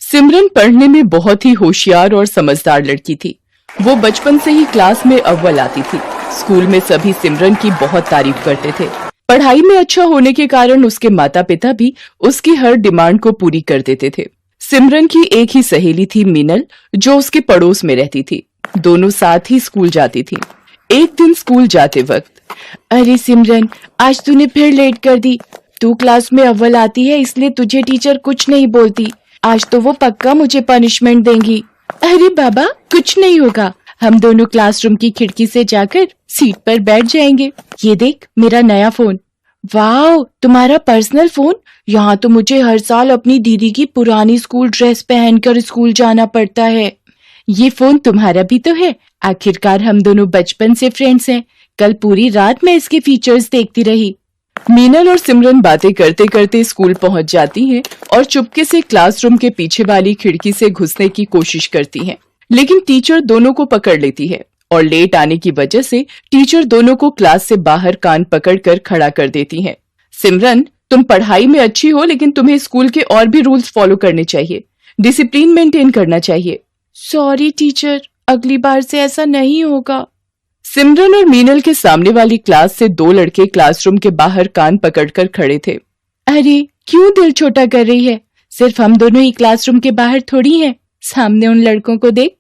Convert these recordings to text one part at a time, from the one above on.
सिमरन पढ़ने में बहुत ही होशियार और समझदार लड़की थी। वो बचपन से ही क्लास में अव्वल आती थी। स्कूल में सभी सिमरन की बहुत तारीफ करते थे। पढ़ाई में अच्छा होने के कारण उसके माता पिता भी उसकी हर डिमांड को पूरी कर देते थे। सिमरन की एक ही सहेली थी मीनल, जो उसके पड़ोस में रहती थी। दोनों साथ ही स्कूल जाती थी। एक दिन स्कूल जाते वक्त, अरे सिमरन, आज तूने फिर लेट कर दी। तू क्लास में अव्वल आती है इसलिए तुझे टीचर कुछ नहीं बोलती। आज तो वो पक्का मुझे पनिशमेंट देंगी। अरे बाबा, कुछ नहीं होगा। हम दोनों क्लासरूम की खिड़की से जाकर सीट पर बैठ जाएंगे। ये देख, मेरा नया फोन। वाह, तुम्हारा पर्सनल फोन। यहाँ तो मुझे हर साल अपनी दीदी की पुरानी स्कूल ड्रेस पहनकर स्कूल जाना पड़ता है। ये फोन तुम्हारा भी तो है। आखिरकार हम दोनों बचपन से फ्रेंड्स हैं। कल पूरी रात मैं इसके फीचर्स देखती रही। मीनल और सिमरन बातें करते करते स्कूल पहुंच जाती हैं और चुपके से क्लासरूम के पीछे वाली खिड़की से घुसने की कोशिश करती हैं, लेकिन टीचर दोनों को पकड़ लेती है और लेट आने की वजह से टीचर दोनों को क्लास से बाहर कान पकड़कर खड़ा कर देती हैं। सिमरन, तुम पढ़ाई में अच्छी हो, लेकिन तुम्हें स्कूल के और भी रूल्स फॉलो करने चाहिए। डिसिप्लिन मेंटेन करना चाहिए। सॉरी टीचर, अगली बार से ऐसा नहीं होगा। सिमरन और मीनल के सामने वाली क्लास से दो लड़के क्लासरूम के बाहर कान पकड़कर खड़े थे। अरे क्यों दिल छोटा कर रही है? सिर्फ हम दोनों ही क्लासरूम के बाहर थोड़ी हैं। सामने उन लड़कों को देख।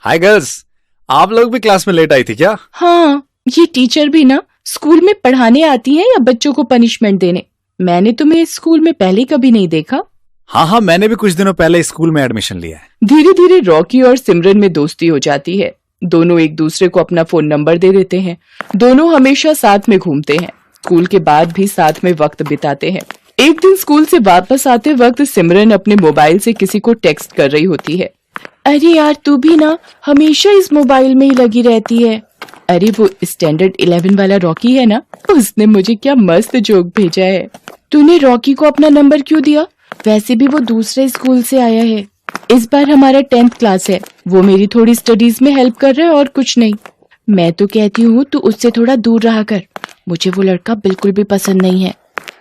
हाय गर्ल्स, आप लोग भी क्लास में लेट आई थी क्या? हाँ, ये टीचर भी ना स्कूल में पढ़ाने आती हैं या बच्चों को पनिशमेंट देने? मैंने तुम्हें स्कूल में पहले कभी नहीं देखा। हाँ, मैंने भी कुछ दिनों पहले स्कूल में एडमिशन लिया है। धीरे धीरे रॉकी और सिमरन में दोस्ती हो जाती है। दोनों एक दूसरे को अपना फोन नंबर दे देते हैं। दोनों हमेशा साथ में घूमते हैं। स्कूल के बाद भी साथ में वक्त बिताते हैं। एक दिन स्कूल से वापस आते वक्त सिमरन अपने मोबाइल से किसी को टेक्स्ट कर रही होती है। अरे यार, तू भी ना हमेशा इस मोबाइल में ही लगी रहती है। अरे वो स्टैंडर्ड 11 वाला रॉकी है ना, उसने मुझे क्या मस्त जोक भेजा है। तूने रॉकी को अपना नंबर क्यों दिया? वैसे भी वो दूसरे स्कूल से आया है। इस बार हमारा 10th क्लास है। वो मेरी थोड़ी स्टडीज में हेल्प कर रहा है और कुछ नहीं। मैं तो कहती हूँ तू उससे थोड़ा दूर रहा कर। मुझे वो लड़का बिल्कुल भी पसंद नहीं है।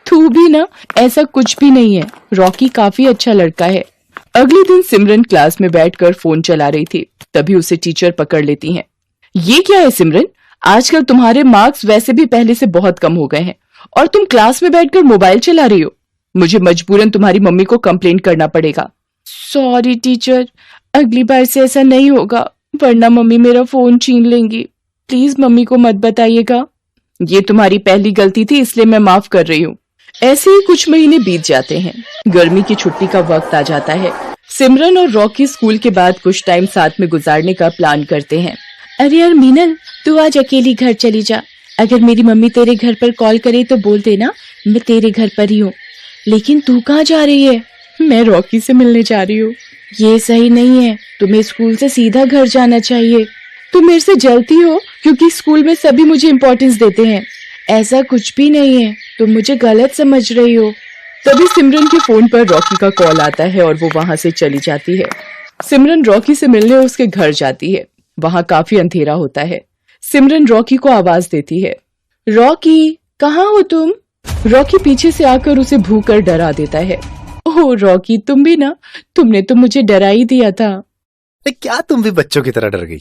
तू भी ना, ऐसा कुछ भी नहीं है। रॉकी काफी अच्छा लड़का है। अगले दिन सिमरन क्लास में बैठकर फोन चला रही थी, तभी उसे टीचर पकड़ लेती हैं। ये क्या है सिमरन, आजकल तुम्हारे मार्क्स वैसे भी पहले से बहुत कम हो गए हैं और तुम क्लास में बैठकर मोबाइल चला रही हो। मुझे मजबूरन तुम्हारी मम्मी को कंप्लेंट करना पड़ेगा। सॉरी टीचर, अगली बार से ऐसा नहीं होगा, वरना मम्मी मेरा फोन छीन लेंगी। प्लीज मम्मी को मत बताइएगा। ये तुम्हारी पहली गलती थी, इसलिए मैं माफ कर रही हूँ। ऐसे ही कुछ महीने बीत जाते हैं। गर्मी की छुट्टी का वक्त आ जाता है। सिमरन और रॉकी स्कूल के बाद कुछ टाइम साथ में गुजारने का प्लान करते हैं। अरे यार मीनल, तू आज अकेली घर चली जा। अगर मेरी मम्मी तेरे घर पर कॉल करे तो बोल देना मैं तेरे घर पर ही हूँ। लेकिन तू कहाँ जा रही है? मैं रॉकी से मिलने जा रही हूँ। ये सही नहीं है, तुम्हें स्कूल से सीधा घर जाना चाहिए। तुम मेरे से जलती हो क्योंकि स्कूल में सभी मुझे इम्पोर्टेंस देते हैं। ऐसा कुछ भी नहीं है, तुम मुझे गलत समझ रही हो। तभी सिमरन के फोन पर रॉकी का कॉल आता है और वो वहाँ से चली जाती है। सिमरन रॉकी से मिलने उसके घर जाती है। वहाँ काफी अंधेरा होता है। सिमरन रॉकी को आवाज देती है, रॉकी कहाँ हो तुम? रॉकी पीछे से आकर उसे भूकर डरा देता है। ओह रॉकी, तुम भी ना, तुमने तो मुझे डरा ही दिया था। क्या तुम भी बच्चों की तरह डर गई?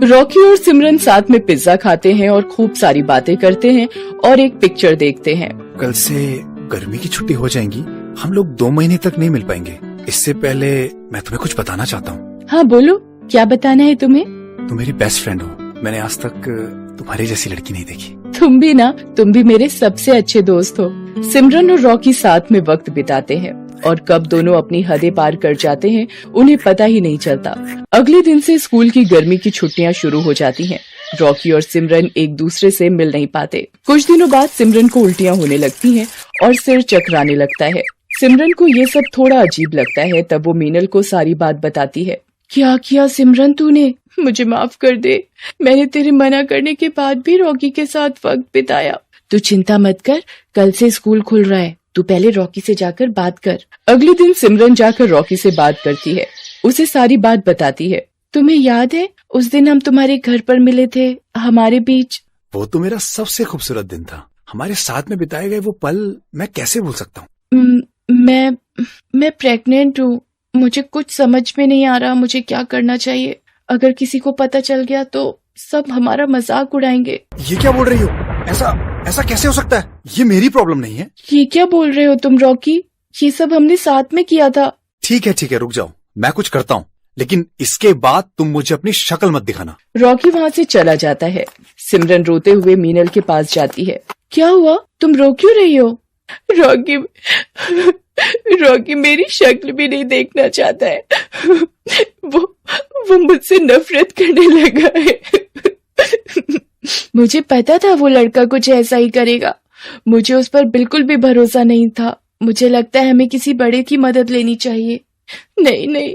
रॉकी और सिमरन साथ में पिज्जा खाते हैं और खूब सारी बातें करते हैं और एक पिक्चर देखते हैं। कल से गर्मी की छुट्टी हो जाएंगी। हम लोग 2 महीने तक नहीं मिल पाएंगे। इससे पहले मैं तुम्हें कुछ बताना चाहता हूँ। हाँ बोलो, क्या बताना है तुम्हें? तुम मेरी बेस्ट फ्रेंड हो। मैंने आज तक तुम्हारी जैसी लड़की नहीं देखी। तुम भी ना, तुम भी मेरे सबसे अच्छे दोस्त हो। सिमरन और रॉकी साथ में वक्त बिताते हैं और कब दोनों अपनी हदें पार कर जाते हैं उन्हें पता ही नहीं चलता। अगले दिन से स्कूल की गर्मी की छुट्टियां शुरू हो जाती हैं। रॉकी और सिमरन एक दूसरे से मिल नहीं पाते। कुछ दिनों बाद सिमरन को उल्टियां होने लगती हैं और सिर चकराने लगता है। सिमरन को ये सब थोड़ा अजीब लगता है। तब वो मीनल को सारी बात बताती है। क्या किया सिमरन तूने? मुझे माफ कर दे। मैंने तेरे मना करने के बाद भी रॉकी के साथ वक्त बिताया। तू चिंता मत कर, कल से स्कूल खुल रहा है। तू पहले रॉकी से जाकर बात कर। अगले दिन सिमरन जाकर रॉकी से बात करती है। उसे सारी बात बताती है। तुम्हें याद है उस दिन हम तुम्हारे घर पर मिले थे, हमारे बीच? वो तो मेरा सबसे खूबसूरत दिन था। हमारे साथ में बिताए गए वो पल मैं कैसे भूल सकता हूँ। मैं प्रेग्नेंट हूँ। मुझे कुछ समझ में नहीं आ रहा मुझे क्या करना चाहिए। अगर किसी को पता चल गया तो सब हमारा मजाक उड़ाएंगे। ये क्या बोल रही हो? ऐसा ऐसा कैसे हो सकता है? ये मेरी प्रॉब्लम नहीं है। ये क्या बोल रहे हो तुम रॉकी? ये सब हमने साथ में किया था। ठीक है, रुक जाओ, मैं कुछ करता हूँ, लेकिन इसके बाद तुम मुझे अपनी शक्ल मत दिखाना। रॉकी वहाँ से चला जाता है। सिमरन रोते हुए मीनल के पास जाती है। क्या हुआ? तुम रो क्यों रही हो? रॉकी मेरी शक्ल भी नहीं देखना चाहता है। वो मुझसे नफरत करने लगा है। मुझे पता था वो लड़का कुछ ऐसा ही करेगा। मुझे उस पर बिल्कुल भी भरोसा नहीं था। मुझे लगता है हमें किसी बड़े की मदद लेनी चाहिए। नहीं,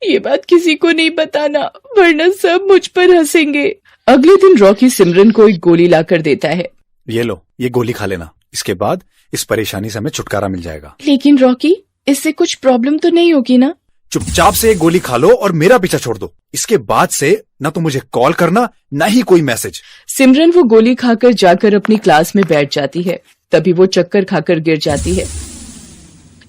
ये बात किसी को नहीं बताना, वरना सब मुझ पर हंसेंगे। अगले दिन रॉकी सिमरन को एक गोली लाकर देता है। ये लो, ये गोली खा लेना, इसके बाद इस परेशानी से हमें छुटकारा मिल जाएगा। लेकिन रॉकी, इससे कुछ प्रॉब्लम तो नहीं होगी ना? चुपचाप से एक गोली खा लो और मेरा पीछा छोड़ दो। इसके बाद से ना तो मुझे कॉल करना, ना ही कोई मैसेज। सिमरन वो गोली खाकर जाकर अपनी क्लास में बैठ जाती है। तभी वो चक्कर खाकर गिर जाती है।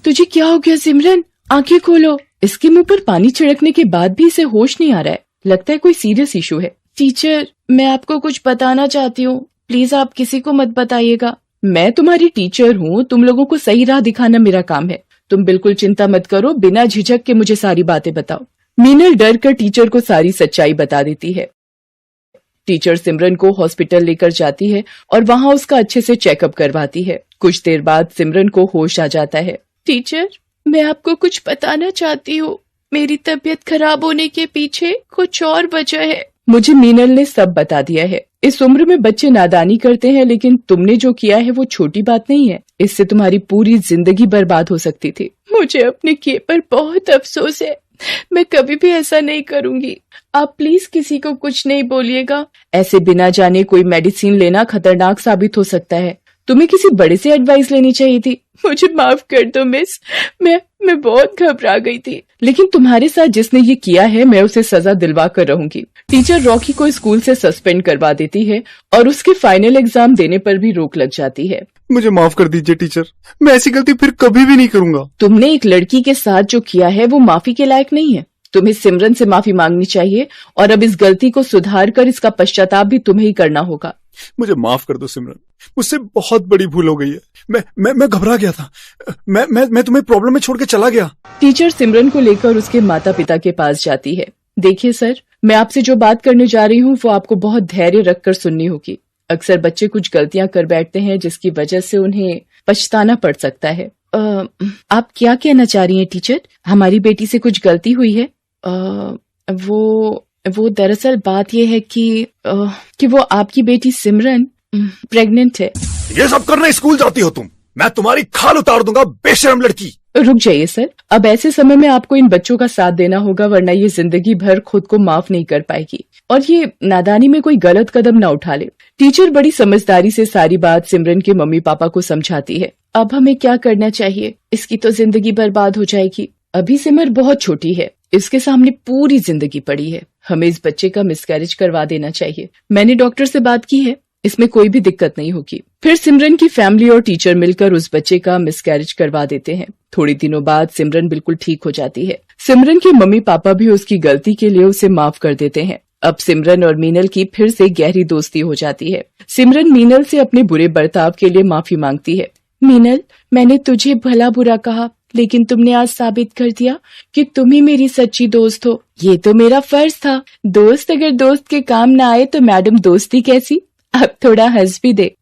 तुझे क्या हो गया सिमरन? आंखें खोलो। इसके मुंह पर पानी छिड़कने के बाद भी इसे होश नहीं आ रहा है। लगता है कोई सीरियस इशू है। टीचर, मैं आपको कुछ बताना चाहती हूँ, प्लीज आप किसी को मत बताइएगा। मैं तुम्हारी टीचर हूँ, तुम लोगों को सही राह दिखाना मेरा काम है। तुम बिल्कुल चिंता मत करो, बिना झिझक के मुझे सारी बातें बताओ। मीनल डर कर टीचर को सारी सच्चाई बता देती है। टीचर सिमरन को हॉस्पिटल लेकर जाती है और वहाँ उसका अच्छे से चेकअप करवाती है। कुछ देर बाद सिमरन को होश आ जाता है। टीचर, मैं आपको कुछ बताना चाहती हूँ। मेरी तबीयत खराब होने के पीछे कुछ और वजह है। मुझे मीनल ने सब बता दिया है। इस उम्र में बच्चे नादानी करते हैं, लेकिन तुमने जो किया है वो छोटी बात नहीं है। इससे तुम्हारी पूरी जिंदगी बर्बाद हो सकती थी। मुझे अपने किए पर बहुत अफसोस है। मैं कभी भी ऐसा नहीं करूंगी। आप प्लीज किसी को कुछ नहीं बोलिएगा। ऐसे बिना जाने कोई मेडिसिन लेना खतरनाक साबित हो सकता है। तुम्हें किसी बड़े से एडवाइस लेनी चाहिए थी। मुझे माफ कर दो मिस, मैं बहुत घबरा गई थी। लेकिन तुम्हारे साथ जिसने ये किया है, मैं उसे सजा दिलवा कर रहूंगी। टीचर रॉकी को स्कूल से सस्पेंड करवा देती है और उसके फाइनल एग्जाम देने पर भी रोक लग जाती है। मुझे माफ कर दीजिए टीचर, मैं ऐसी गलती फिर कभी भी नहीं करूंगा। तुमने एक लड़की के साथ जो किया है वो माफी के लायक नहीं है। तुम्हें सिमरन से माफी मांगनी चाहिए और अब इस गलती को सुधार कर इसका पश्चाताप भी तुम्हें ही करना होगा। मुझे माफ कर दो सिमरन, मुझसे बहुत बड़ी भूल हो गई है। मैं घबरा गया था। मैं तुम्हें प्रॉब्लम में छोड़ के चला गया। टीचर सिमरन को लेकर उसके माता पिता के पास जाती है। देखिए सर, मैं आपसे जो बात करने जा रही हूँ वो आपको बहुत धैर्य रखकर सुननी होगी। अक्सर बच्चे कुछ गलतियां कर बैठते हैं जिसकी वजह से उन्हें पछताना पड़ सकता है। आप क्या कहना चाह रही हैं टीचर? हमारी बेटी से कुछ गलती हुई है? वो दरअसल बात यह है कि वो आपकी बेटी सिमरन प्रेग्नेंट है। ये सब करने स्कूल जाती हो तुम? मैं तुम्हारी खाल उतार दूंगा, बेशरम लड़की। रुक जाइए सर, अब ऐसे समय में आपको इन बच्चों का साथ देना होगा, वरना ये जिंदगी भर खुद को माफ नहीं कर पाएगी और ये नादानी में कोई गलत कदम ना उठा ले। टीचर बड़ी समझदारी से सारी बात सिमरन के मम्मी पापा को समझाती है। अब हमें क्या करना चाहिए? इसकी तो जिंदगी बर्बाद हो जाएगी। अभी सिमर बहुत छोटी है, इसके सामने पूरी जिंदगी पड़ी है। हमें इस बच्चे का मिसकैरेज करवा देना चाहिए। मैंने डॉक्टर से बात की है, इसमें कोई भी दिक्कत नहीं होगी। फिर सिमरन की फैमिली और टीचर मिलकर उस बच्चे का मिसकैरेज करवा देते हैं। थोड़ी दिनों बाद सिमरन बिल्कुल ठीक हो जाती है। सिमरन के मम्मी पापा भी उसकी गलती के लिए उसे माफ कर देते हैं। अब सिमरन और मीनल की फिर से गहरी दोस्ती हो जाती है। सिमरन मीनल से अपने बुरे बर्ताव के लिए माफी मांगती है। मीनल, मैंने तुझे भला बुरा कहा, लेकिन तुमने आज साबित कर दिया कि तुम ही मेरी सच्ची दोस्त हो। ये तो मेरा फर्ज था। दोस्त अगर दोस्त के काम ना आए तो मैडम दोस्ती कैसी? अब थोड़ा हंस भी दे।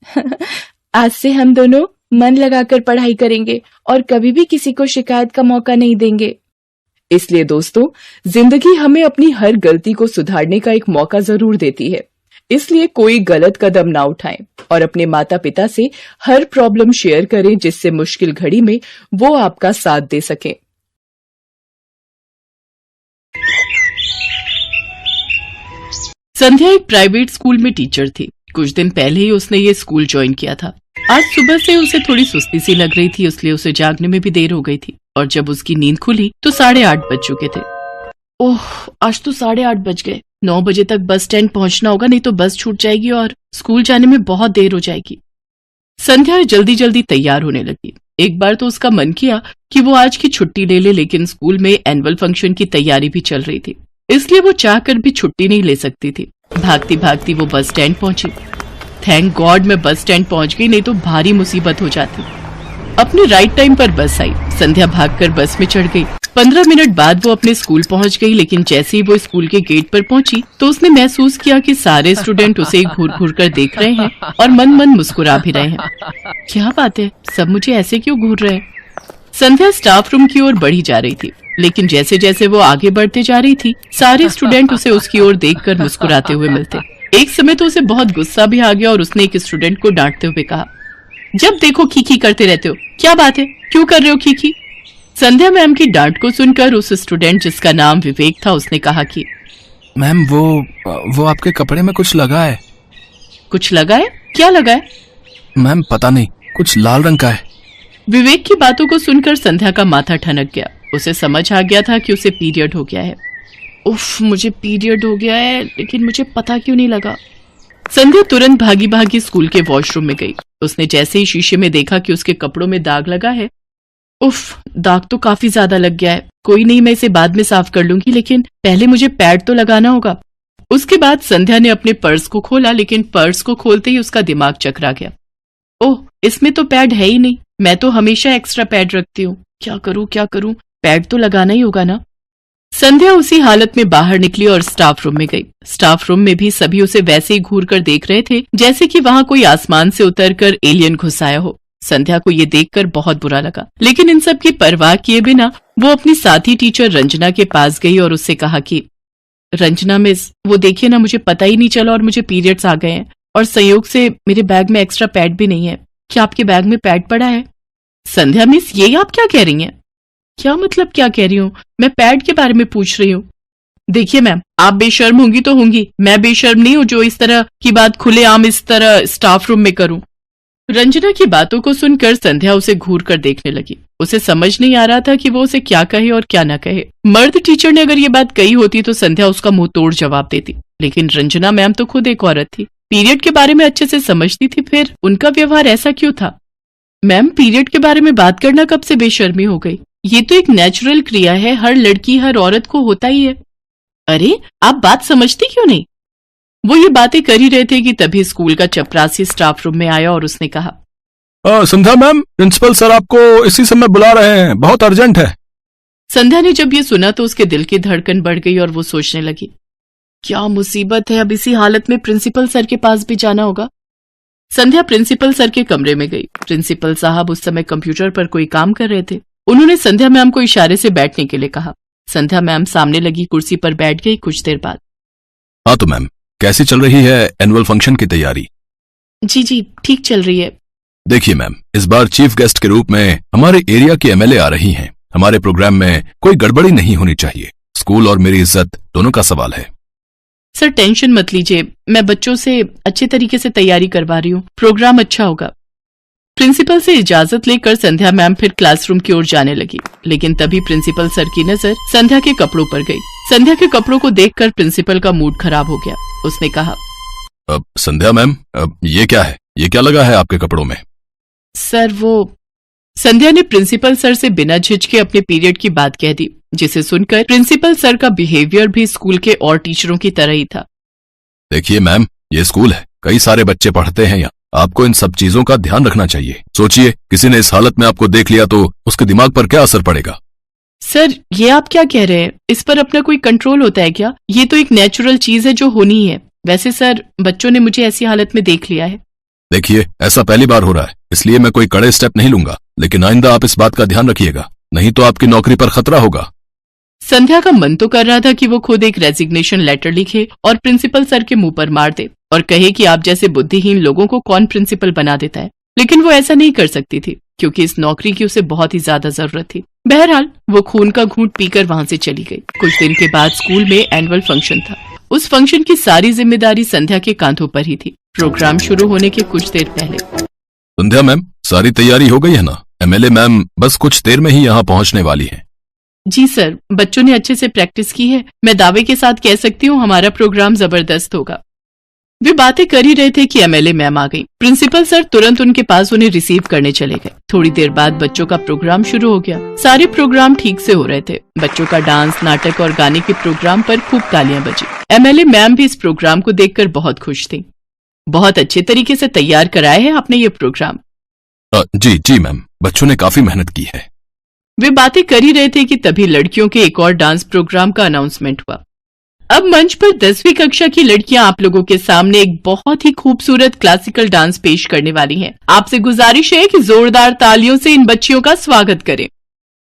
आज से हम दोनों मन लगाकर पढ़ाई करेंगे और कभी भी किसी को शिकायत का मौका नहीं देंगे। इसलिए दोस्तों, जिंदगी हमें अपनी हर गलती को सुधारने का एक मौका जरूर देती है। इसलिए कोई गलत कदम ना उठाएं और अपने माता पिता से हर प्रॉब्लम शेयर करें, जिससे मुश्किल घड़ी में वो आपका साथ दे सकें। संध्या एक प्राइवेट स्कूल में टीचर थी। कुछ दिन पहले ही उसने ये स्कूल ज्वाइन किया था। आज सुबह से उसे थोड़ी सुस्ती सी लग रही थी, इसलिए उसे जागने में भी देर हो गई थी और जब उसकी नींद खुली तो 8:30 बज चुके थे। ओह, आज तो 8:30 बज गए। 9 बजे तक बस स्टैंड पहुंचना होगा, नहीं तो बस छूट जाएगी और स्कूल जाने में बहुत देर हो जाएगी। संध्या जल्दी जल्दी तैयार होने लगी। एक बार तो उसका मन किया कि वो आज की छुट्टी ले ले, लेकिन स्कूल में एनुअल फंक्शन की तैयारी भी चल रही थी, इसलिए वो चाहकर भी छुट्टी नहीं ले सकती थी। भागती भागती वो बस स्टैंड पहुंची। थैंक गॉड मैं बस स्टैंड पहुंच गई, नहीं तो भारी मुसीबत हो जाती। अपने राइट टाइम पर बस आई। संध्या भागकर बस में चढ़ गई। 15 मिनट बाद वो अपने स्कूल पहुंच गई, लेकिन जैसे ही वो स्कूल के गेट पर पहुंची तो उसने महसूस किया कि सारे स्टूडेंट उसे घूर घूर कर देख रहे हैं और मन मन मुस्कुरा भी रहे हैं। क्या बात है, सब मुझे ऐसे क्यों घूर रहे हैं? संध्या स्टाफ रूम की ओर बढ़ी जा रही थी, लेकिन जैसे जैसे वो आगे बढ़ते जा रही थी सारे स्टूडेंट उसे उसकी ओर देखकर मुस्कुराते हुए मिलते। एक समय तो उसे बहुत गुस्सा भी आ गया और उसने एक स्टूडेंट को डांटते हुए कहा, जब देखो खीखी करते रहते हो, क्या बात है, क्यों कर रहे हो खीखी? संध्या मैम की डांट को सुनकर उस स्टूडेंट जिसका नाम विवेक था उसने कहा कि मैम वो आपके कपड़े में कुछ लगा है। कुछ लगा है? क्या लगा है? मैम पता नहीं, कुछ लाल रंग का है। विवेक की बातों को सुनकर संध्या का माथा ठनक गया। उसे समझ आ गया था कि उसे पीरियड हो गया है। उफ, मुझे पीरियड हो गया है, लेकिन मुझे पता क्यों नहीं लगा। संध्या तुरंत भागी भागी स्कूल के वॉशरूम में गई। उसने जैसे ही शीशे में देखा कि उसके कपड़ों में दाग लगा है, उफ, दाग तो काफी ज्यादा लग गया है। कोई नहीं, मैं इसे बाद में साफ कर लूंगी, लेकिन पहले मुझे पैड तो लगाना होगा। उसके बाद संध्या ने अपने पर्स को खोला, लेकिन पर्स को खोलते ही उसका दिमाग चकरा गया। ओह, इसमें तो पैड है ही नहीं। मैं तो हमेशा एक्स्ट्रा पैड रखती हूँ। क्या करूँ? पैड तो लगाना ही होगा ना। संध्या उसी हालत में बाहर निकली और स्टाफ रूम में गई। स्टाफ रूम में भी सभी उसे वैसे ही घूर कर देख रहे थे जैसे कि वहां कोई आसमान से उतरकर एलियन घुस आया हो। संध्या को ये देखकर बहुत बुरा लगा, लेकिन इन सब की परवाह किए बिना वो अपनी साथी टीचर रंजना के पास गई और उससे कहा कि रंजना मिस, वो देखिए ना, मुझे पता ही नहीं चला और मुझे पीरियड्स आ गए हैं और संयोग से मेरे बैग में एक्स्ट्रा पैड भी नहीं है। क्या आपके बैग में पैड पड़ा है? संध्या मिस, ये आप क्या कह रही हैं? क्या मतलब क्या कह रही हूँ? मैं पैड के बारे में पूछ रही हूँ। देखिए मैम, आप बेशर्म होंगी तो होंगी, मैं बेशर्म नहीं हूँ जो इस तरह की बात खुलेआम इस तरह स्टाफ रूम में करूं। रंजना की बातों को सुनकर संध्या उसे घूर कर देखने लगी। उसे समझ नहीं आ रहा था कि वो उसे क्या कहे और क्या न कहे। मर्द टीचर ने अगर ये बात कही होती तो संध्या उसका मुंह तोड़ जवाब देती, लेकिन रंजना मैम तो खुद एक औरत थी, पीरियड के बारे में अच्छे से समझती थी, फिर उनका व्यवहार ऐसा क्यों था? मैम, पीरियड के बारे में बात करना कब से बेशर्मी हो गई? ये तो एक नेचुरल क्रिया है, हर लड़की हर औरत को होता ही है। अरे, आप बात समझती क्यों नहीं? वो ये बातें कर ही रहे थे कि तभी स्कूल का चपरासी स्टाफ रूम में आया और उसने कहा, संध्या मैम, प्रिंसिपल सर आपको इसी समय बुला रहे हैं, बहुत अर्जेंट है। संध्या ने जब ये सुना तो उसके दिल की धड़कन बढ़ गई और वो सोचने लगी, क्या मुसीबत है, अब इसी हालत में प्रिंसिपल सर के पास भी जाना होगा। संध्या प्रिंसिपल सर के कमरे में गई। प्रिंसिपल साहब उस समय कंप्यूटर पर कोई काम कर रहे थे। उन्होंने संध्या मैम को इशारे से बैठने के लिए कहा। संध्या मैम सामने लगी कुर्सी पर बैठ गई। कुछ देर बाद, हाँ तो मैम, कैसी चल रही है एनुअल फंक्शन की तैयारी? जी ठीक चल रही है। देखिए मैम, इस बार चीफ गेस्ट के रूप में हमारे एरिया की एमएलए आ रही हैं। हमारे प्रोग्राम में कोई गड़बड़ी नहीं होनी चाहिए। स्कूल और मेरी इज्जत दोनों का सवाल है। सर टेंशन मत लीजिए, मैं बच्चों से अच्छे तरीके से तैयारी करवा रही हूँ, प्रोग्राम अच्छा होगा। प्रिंसिपल से इजाजत लेकर संध्या मैम फिर क्लासरूम की ओर जाने लगी, लेकिन तभी प्रिंसिपल सर की नजर संध्या के कपड़ों पर गई। संध्या के कपड़ों को देखकर प्रिंसिपल का मूड खराब हो गया। उसने कहा, संध्या मैम, ये क्या है? ये क्या लगा है आपके कपड़ों में? सर वो... संध्या ने प्रिंसिपल सर से बिना झिझके अपने पीरियड की बात कह दी, जिसे सुनकर प्रिंसिपल सर का बिहेवियर भी स्कूल के और टीचरों की तरह ही था। देखिए मैम, ये स्कूल है, कई सारे बच्चे पढ़ते हैं यहाँ, आपको इन सब चीजों का ध्यान रखना चाहिए। सोचिए, किसी ने इस हालत में आपको देख लिया तो उसके दिमाग पर क्या असर पड़ेगा? सर, ये आप क्या कह रहे हैं? इस पर अपना कोई कंट्रोल होता है क्या? ये तो एक नेचुरल चीज है जो होनी है। वैसे सर, बच्चों ने मुझे ऐसी हालत में देख लिया है। देखिए, ऐसा पहली बार हो रहा है, इसलिए मैं कोई कड़े स्टेप नहीं लूंगा, लेकिन आइंदा आप इस बात का ध्यान रखिएगा, नहीं तो आपकी नौकरी पर खतरा होगा। संध्या का मन तो कर रहा था कि वो खुद एक रेजिग्नेशन लेटर लिखे और प्रिंसिपल सर के मुंह पर मार दे और कहे कि आप जैसे बुद्धिहीन लोगों को कौन प्रिंसिपल बना देता है, लेकिन वो ऐसा नहीं कर सकती थी क्योंकि इस नौकरी की उसे बहुत ही ज्यादा जरूरत थी। बहरहाल वो खून का घूंट पीकर वहां से चली गई। कुछ दिन के बाद स्कूल में एनुअल फंक्शन था। उस फंक्शन की सारी जिम्मेदारी संध्या के कांधों पर ही थी। प्रोग्राम शुरू होने के कुछ देर पहले, संध्या मैम, सारी तैयारी हो गई है ना? एमएलए मैम बस कुछ देर में ही यहाँ पहुँचने वाली है। जी सर, बच्चों ने अच्छे से प्रैक्टिस की है। मैं दावे के साथ कह सकती हूँ हमारा प्रोग्राम जबरदस्त होगा। वे बातें कर ही रहे थे कि एमएलए मैम आ गई। प्रिंसिपल सर तुरंत उनके पास उन्हें रिसीव करने चले गए। थोड़ी देर बाद बच्चों का प्रोग्राम शुरू हो गया। सारे प्रोग्राम ठीक से हो रहे थे। बच्चों का डांस, नाटक और गाने के प्रोग्राम पर खूब तालियां बजी। एमएलए मैम भी इस प्रोग्राम को देखकर बहुत खुश थी। बहुत अच्छे तरीके से तैयार कराया है आपने ये प्रोग्राम। जी मैम, बच्चों ने काफी मेहनत की है। वे बातें कर ही रहे थे कि तभी लड़कियों के एक और डांस प्रोग्राम का अनाउंसमेंट हुआ। अब मंच पर 10वीं कक्षा की लड़कियां आप लोगों के सामने एक बहुत ही खूबसूरत क्लासिकल डांस पेश करने वाली हैं। आपसे गुजारिश है कि जोरदार तालियों से इन बच्चियों का स्वागत करें।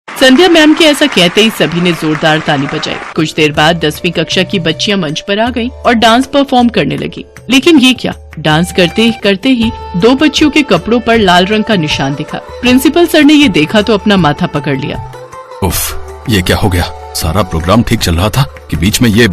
संध्या मैम के ऐसा कहते ही सभी ने जोरदार ताली बजाई। कुछ देर बाद 10वीं कक्षा की बच्चियां मंच पर आ गईं और डांस परफॉर्म करने लगी। लेकिन ये क्या, डांस करते ही 2 बच्चियों के कपड़ों पर लाल रंग का निशान दिखा। प्रिंसिपल सर ने ये देखा तो अपना माथा पकड़ लिया। उफ, ये क्या हो गया? सारा प्रोग्राम ठीक चल रहा था कि बीच में ये?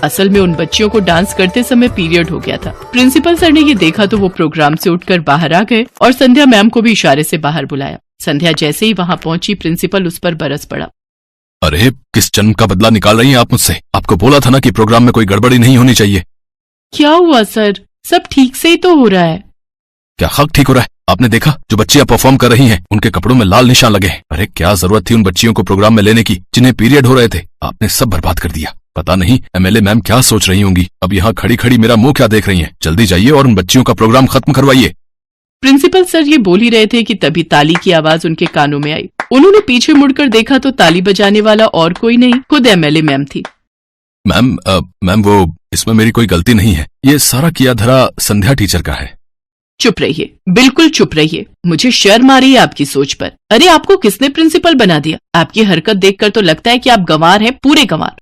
असल में उन बच्चियों को डांस करते समय पीरियड हो गया था। प्रिंसिपल सर ने ये देखा तो वो प्रोग्राम से उठकर बाहर आ गए और संध्या मैम को भी इशारे से बाहर बुलाया। संध्या जैसे ही वहाँ पहुंची, प्रिंसिपल उस पर बरस पड़ा। अरे, किस जन्म का बदला निकाल रही हैं आप मुझसे? आपको बोला था ना कि प्रोग्राम में कोई गड़बड़ी नहीं होनी चाहिए। क्या हुआ सर, सब ठीक से ही तो हो रहा है। क्या हक ठीक हो रहा है? आपने देखा जो बच्चियां परफॉर्म कर रही हैं, उनके कपड़ों में लाल निशान लगे हैं। अरे, क्या जरूरत थी उन बच्चियों को प्रोग्राम में लेने की जिन्हें पीरियड हो रहे थे? आपने सब बर्बाद कर दिया। पता नहीं एमएलए मैम क्या सोच रही होंगी। अब यहाँ खड़ी खड़ी मेरा मुंह क्या देख रही हैं? जल्दी जाइए और उन बच्चियों का प्रोग्राम खत्म करवाइए। प्रिंसिपल सर ये बोल ही रहे थे कि तभी ताली की आवाज उनके कानों में आई। उन्होंने पीछे मुड़कर देखा तो ताली बजाने वाला और कोई नहीं, खुद एमएलए मैम थी। मैम वो इसमें मेरी कोई गलती नहीं है। ये सारा किया धरा संध्या टीचर का है। चुप रहिए, बिल्कुल चुप रहिए। मुझे शर्म आ रही है आपकी सोच पर। अरे, आपको किसने प्रिंसिपल बना दिया? आपकी हरकत देखकर तो लगता है कि आप गंवार हैं, पूरे गंवार।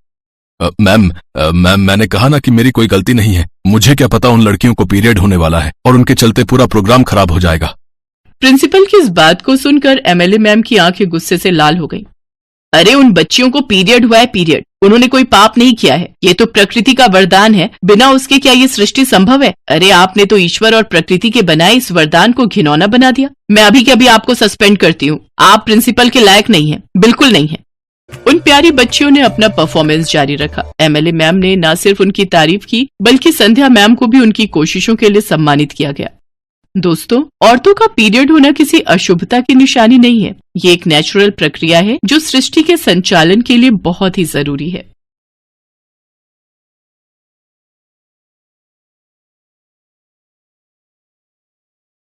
मैम मैंने कहा ना कि मेरी कोई गलती नहीं है। मुझे क्या पता उन लड़कियों को पीरियड होने वाला है और उनके चलते पूरा प्रोग्राम खराब हो जाएगा। प्रिंसिपल की इस बात को सुनकर एमएलए मैम की आंखें गुस्से से लाल हो गईं। अरे, उन बच्चियों को पीरियड हुआ है, पीरियड। उन्होंने कोई पाप नहीं किया है। ये तो प्रकृति का वरदान है। बिना उसके क्या ये सृष्टि संभव है? अरे, आपने तो ईश्वर और प्रकृति के बनाए इस वरदान को घिनौना बना दिया। मैं अभी के अभी आपको सस्पेंड करती हूँ। आप प्रिंसिपल के लायक नहीं है, बिल्कुल नहीं है। उन प्यारी बच्चियों ने अपना परफॉर्मेंस जारी रखा। एमएलए मैम ने न सिर्फ उनकी तारीफ की बल्कि संध्या मैम को भी उनकी कोशिशों के लिए सम्मानित किया गया। दोस्तों, औरतों का पीरियड होना किसी अशुभता की निशानी नहीं है। ये एक नेचुरल प्रक्रिया है जो सृष्टि के संचालन के लिए बहुत ही जरूरी है।